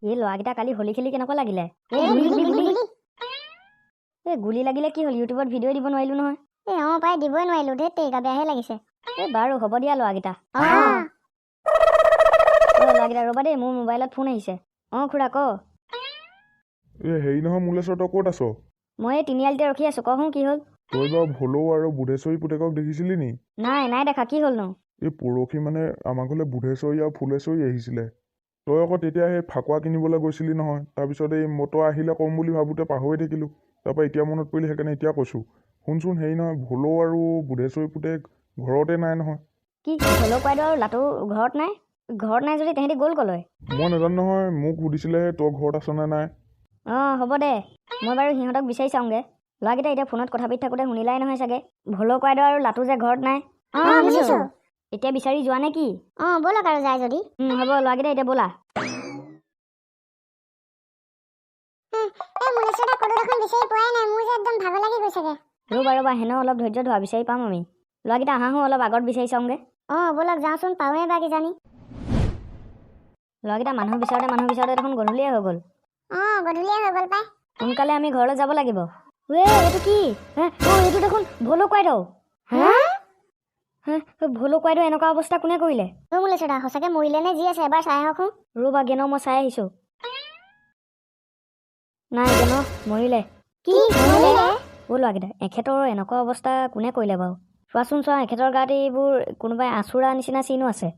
এই ল'ৰাকেইটা কালি হোলী খেলি কেনেকুৱা লাগিলে? এই গুলি লাগিলে কি হ'ল? ইউটিউবত ভিডিঅ' দিব নোৱাৰিলো নহয়। পাই দিবই নোৱাৰিলো দেই, তেৰিকা বেয়াহে লাগিছে। বাৰু হ'ব দিয়া ল'ৰাকেইটা। ল'ৰাকেইটা ৰ'বা দেই, মোৰ মোবাইলত ফোন আহিছে। খুৰা ক। হেৰি নহয় মুলেশ্বৰ, তই ক'ত আছ? মই এই তিনিআলিতে ৰখি আছো, কচোন কি হ'ল? তই বাৰু ভলৌ আৰু বুধেশ্বৰী পুতেকক দেখিছিলি নি? নাই দেখা, কি হ'লনো? এই পৰহি মানে আমাৰ ঘৰলৈ বুধেশ্বৰী আৰু ফুলেশ্বৰী আহিছিলে। তই আকৌ তেতিয়া সেই ফাকুৱা কিনিবলৈ গৈছিলি নহয়। তাৰপিছত এই মটৰ আহিলে ক'ম বুলি ভাবোঁতে পাহৰি থাকিলোঁ। তাৰপৰা এতিয়া মনত পৰিলে, সেইকাৰণে এতিয়া কৈছোঁ। শুনচোন, হেৰি নহয়, ভলৌ আৰু বুধেশ্বৰী পুতেক ঘৰতে নাই নহয়। কি ভলৌ কোৱাইদেউ আৰু লাটু ঘৰত নাই? ঘৰত নাই যদি তেহেঁতি গ'ল ক'লৈ? মই নাজানো নহয়, মোক সুধিছিলেহে তই ঘৰত আছ নে নাই। হ'ব দে, মই বাৰু সিহঁতক বিচাৰি চাওঁগৈ। ল'ৰাকেইটা এতিয়া ফোনত কথা পাতি থাকোঁতে শুনিলাই নহয় চাগে। ভলৌ কোৱাইদেউ আৰু লাটু যে ঘৰত নাই। এতিয়া বিচাৰি যোৱা নে কি? ব'লক আৰু যায় যদি। হ'ব ল'ৰাকেইটা, এতিয়া ব'লা। ৰ'বা হেনো অলপ ধৈৰ্য ধৰা, বিচাৰি পাম আমি। ল'ৰাকেইটা আহাহো, অলপ আগত বিচাৰি চাওঁগৈ। ব'লক যাওঁচোন, পাওঁহে বা কিজানি। ল'ৰাকেইটা মানুহ বিচাৰোঁতে দেখোন গধূলিয়ে হৈ গ'ল। পাই। সোনকালে আমি ঘৰলৈ যাব লাগিব। এইটো কি? এইটো দেখোন ভলৌ কোৱাইদেউ। ভলৌ কোৱাইদেউ এনেকুৱা অৱস্থা কোনে কৰিলে? মুলেশ্বৰ দা সঁচাকে মৰিলে নে যি আছে এবাৰ চাই আহকচোন। ৰ'বা গেন, মই চাই আহিছোঁ। নাই গেন, মৰিলে। কি মৰিলে? ল'ৰাকেইটা, এখেতৰ এনেকুৱা অৱস্থা কোনে কৰিলে বাৰু? চোৱাচোন চোৱা, এখেতৰ গাত এইবোৰ কোনোবাই আঁচোৰা নিচিনা চিনো আছে।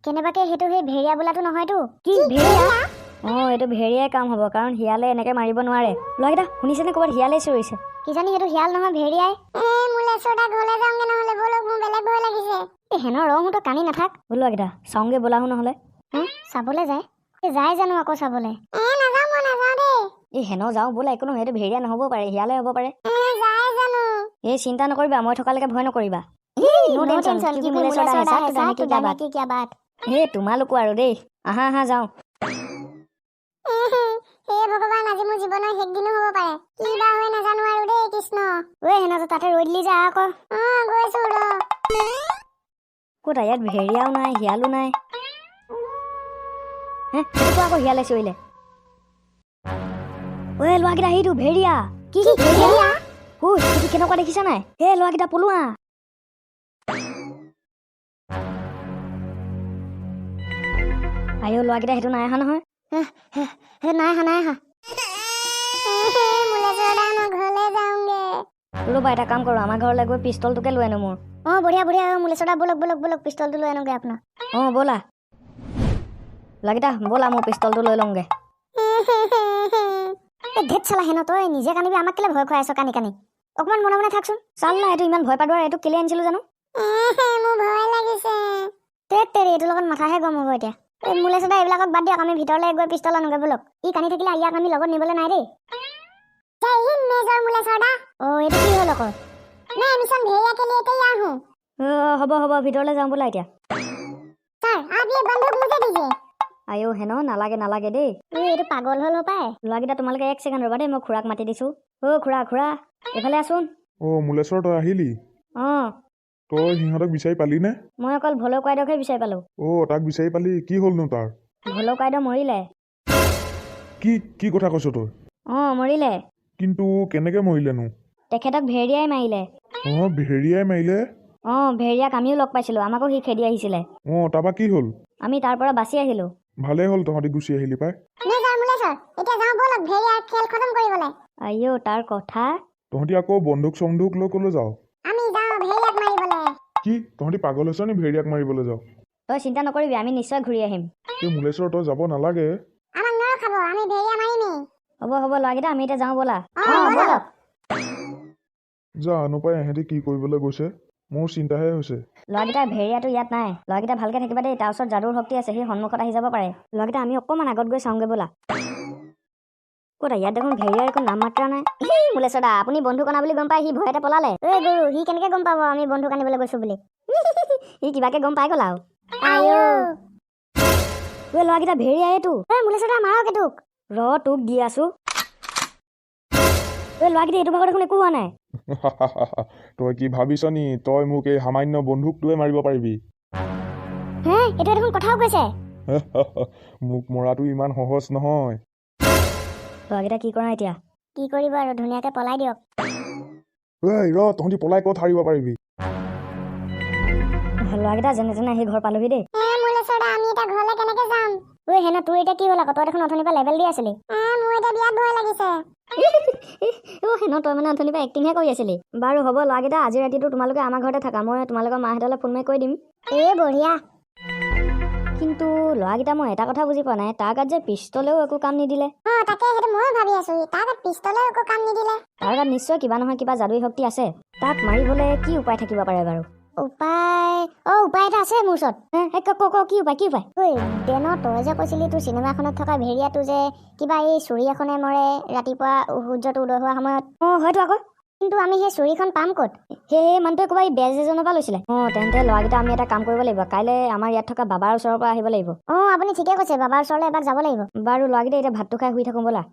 কেনেবাকে সেইটো সেই ভেৰিয়া বোলাটো নহয়তো? কি ভেৰিয়া? এইটো ভেৰিয়াই কাম হ'ব, কাৰণ শিয়ালে এনেকে মাৰিব নোৱাৰে। ল'ৰাকেইটা শুনিছেনে, ক'ৰবাত শিয়ালে চিঞৰিছে? কিজানি সেইটো শিয়াল নহয়, ভেৰিয়াই। হেনৰ ৰংটো কানি নাথাক। ল'ৰাকেইটা চাওঁগে ব'লাহো নহ'লে। চাবলৈ যায় জানো আকৌ চাবলৈ? হেন যাওঁ ব'লা, একো নহয়, সেইটো ভেৰিয়া নহ'ব পাৰে, শিয়ালে হ'ব পাৰে। চিন্তা নকৰিবা, মই থকালৈকে ভয় নকৰিবা। তোমালোকো আৰু দেই, আহা যাওঁ। ভগৱান, আজি মোৰ জীৱনৰ শেষ দিনো হ'ব পাৰে। কি বা হয় নাজানো আৰু দেই কৃষ্ণ। হেনা তাতে ৰৈ দিলি যা আকৌ। গৈছো ৰ। ক'তা ইয়াত ভেৰিয়াও নাই, শিয়ালো নাই। আকৌ শিয়ালে চিঞৰিলে। ল'ৰাকেইটা, সেইটো ভেৰিয়া। কি ভেৰিয়া? সেইটো কেনেকুৱা দেখিছা নাই? ল'ৰাকেইটা পলোৱা। ল'ৰাকেইটা সেইটো নাই অহা নহয়। নাই অহা। ৰ'বা, এটা কাম কৰোঁ, আমাৰ ঘৰলৈ গৈ পিষ্টলটোকে লৈ আনো মোৰ। বঢ়িয়া মুলেশ্বৰ দা, ব'লক পিষ্টলটো লৈ আনোগে আপোনাৰ। ব'লা ল'ৰাকেইটা, ব'লা মোৰ পিষ্টলটো লৈ লওঁগে। ধেত চালা, হেন তই নিজে কান্দিবি, আমাক কেলে ভয় খুৱাই আছ কানি কানি? অকমান মনে মনে থাকচোন। চাল্লা, এইটো ইমান ভয় পাদৰ, এইটো কেলে আনিছিলো জানো? মোৰ ভয় লাগিছে। এইটোৰ লগত মাথাহে গৰম হ'ব এতিয়া। মুলেশ্বৰ দা, এইবিলাকক বাদ দিয়ক, আমি ভিতৰলৈ গৈ পিষ্টল আনোগে ব'লক। ই কান্দি থাকিলে ইয়াক আমি লগত নিবলৈ নাই দেই। এইটো কি হ'ল আকৌ? হ'ব, ভিতৰলৈ যাওঁ ব'লা এতিয়া। হেন নালাগে দেই। এইটো পাগল হ'ল পায়। ল'ৰাকেইটা, তোমালোকে 1 ছেকেণ্ড ৰ'বা দেই, মই খুৰাক মাতি দিছোঁ। খুৰা এইফালে আছোন। মুলেশ্বৰ, তই আহিলি? তই সিহঁতক বিচাৰি পালি নে? মই অকল ভলৌ কোৱাইদেউকহে বিচাৰি পালোঁ। তাক বিচাৰি পালি? কি হ'লনো তাৰ? ভলৌ কোৱাইদেউ মৰিলে। কি কথা কৈছ তই? মৰিলে। কিন্তু কেনেকে মৰিলেনো? তেখেতক ভেৰিয়াই মাৰিলে। ভেৰিয়াই মাৰিলে? ভেৰিয়াক আমিও লগ পাইছিলোঁ, আমাকো সি খেদি আহিছিলে। তাৰপৰা কি হ'ল? আমি তাৰ পৰা বাচি আহিলোঁ। ভালেই হ'ল তহঁতি গুচি আহিলি পাই। তাৰ কথা। তহঁতি আকৌ বন্দুক লৈ ক'লৈ যাওঁ? কি তহঁতি পাগল হৈছ নি ভেৰিয়াক মাৰিবলৈ যাওঁ? তই চিন্তা নকৰিবি, আমি নিশ্চয় ঘূৰি আহিম। মুলেশ্বৰ, তই যাব নালাগে। হ'ব ল'ৰাকেইটা, আমি এতিয়া যাওঁ ব'লা। জানো পাই এহেঁতি কি কৰিবলৈ গৈছে, মোৰ চিন্তাহে হৈছে। ল'ৰাকেইটা, ভেৰিয়াটো ইয়াত নাই। ল'ৰাকেইটা ভালকে থাকিবা দেই, তাৰ ওচৰত যাদুৰ শক্তি আছে, সি সন্মুখত আহি যাব পাৰে। ল'ৰাকেইটা, আমি অকণমান আগত গৈ চাওঁগে ব'লা। ক'তা ইয়াত দেখোন ভেৰিয়াৰ একো নাম মাত্ৰা নাই। মুলেশ্বৰ দা, আপুনি বন্ধুক অনা বুলি গম পাই সি ভয়তে পলালে। গৰু, সি কেনেকে গম পাব আমি বন্ধুক আনিবলৈ গৈছো বুলি? সি কিবাকে গম পাই গ'ল আৰু। ল'ৰাকেইটা, ভেৰিয়া এইটো। মুলেশ্বৰ দা, মাৰক এইটোক। তোক দি আছো। ল'ৰাকেইটা, এইটো ভাগত দেখোন একো হোৱা নাই। তই কি ভাবিছ নি, তই মোক এই সামান্য বন্দুকটোৱে মাৰিব পাৰিবি? এইটো দেখোন কথাও কৈছে। মোক মৰাটো ইমান সহজ নহয়। ল'ৰাকেইটা কি কৰা এতিয়া? কি কৰিব আৰু ধুনীয়াকে পলাই দিয়ক। ঐ ৰ তহঁতি পলাই ক'ত হাৰিব পাৰিবি? ল'ৰাকেইটা যেনে তেনে আহি ঘৰ পালোহি দেই। মুলেশ্বৰ দা আমি এতিয়া ঘৰলৈ কেনেকে যাম? ঐ হেনা তোৰ এতিয়া কি হ'ল আকৌ? তই দেখোন অথনিৰ পৰা লেভেল দি আছিলি। মোৰ এতিয়া বিৰাট ভয় লাগিছে। হেন তই মানে অথনিৰ পৰা এক্টিংহে কৰি আছিলি। বাৰু হ'ব ল'ৰাকেইটা, আজি ৰাতিটো তোমালোকে আমাৰ ঘৰতে থাকা। মই তোমালোকৰ মাহঁতলৈ ফোন মাৰি কৈ দিম। বঢ়িয়া। কিন্তু ল'ৰাকেইটা মই এটা কথা বুজি পোৱা নাই, তাৰ গাত যে পিষ্টলেও একো কাম নিদিলে। তাকে সেইটো ময়ো ভাবি আছো, তাৰ গাত পিষ্টলেও একো কাম নিদিলে। তাৰ গাত নিশ্চয় কিবা নহয় কিবা যাদুই শক্তি আছে। তাক মাৰিবলৈ কি উপায় থাকিব পাৰে বাৰু? উপায় এটা আছে মোৰ ওচৰত। কি উপায়? ঐ দেন, তই যে কৈছিলি তোৰ চিনেমাখনত থকা ভেৰিয়াটো যে কিবা এই চুৰি এখনে মৰে ৰাতিপুৱা সূৰ্যটো উদয় হোৱা সময়ত। হয়তো আকৌ। কিন্তু আমি সেই চুৰিখন পাম ক'ত? সেই মানুহটোৱে ক'ৰবাত বেজ এজনৰ পৰা লৈছিলে। তেন্তে ল'ৰাকেইটা আমি এটা কাম কৰিব লাগিব, কাইলৈ আমাৰ ইয়াত থকা বাবাৰ ওচৰৰ পৰা আহিব লাগিব। আপুনি ঠিকে কৈছে, বাবাৰ ওচৰলৈ এবাৰ যাব লাগিব। বাৰু ল'ৰাকেইটা এতিয়া ভাতটো খাই শুই থাকোঁ ব'লা।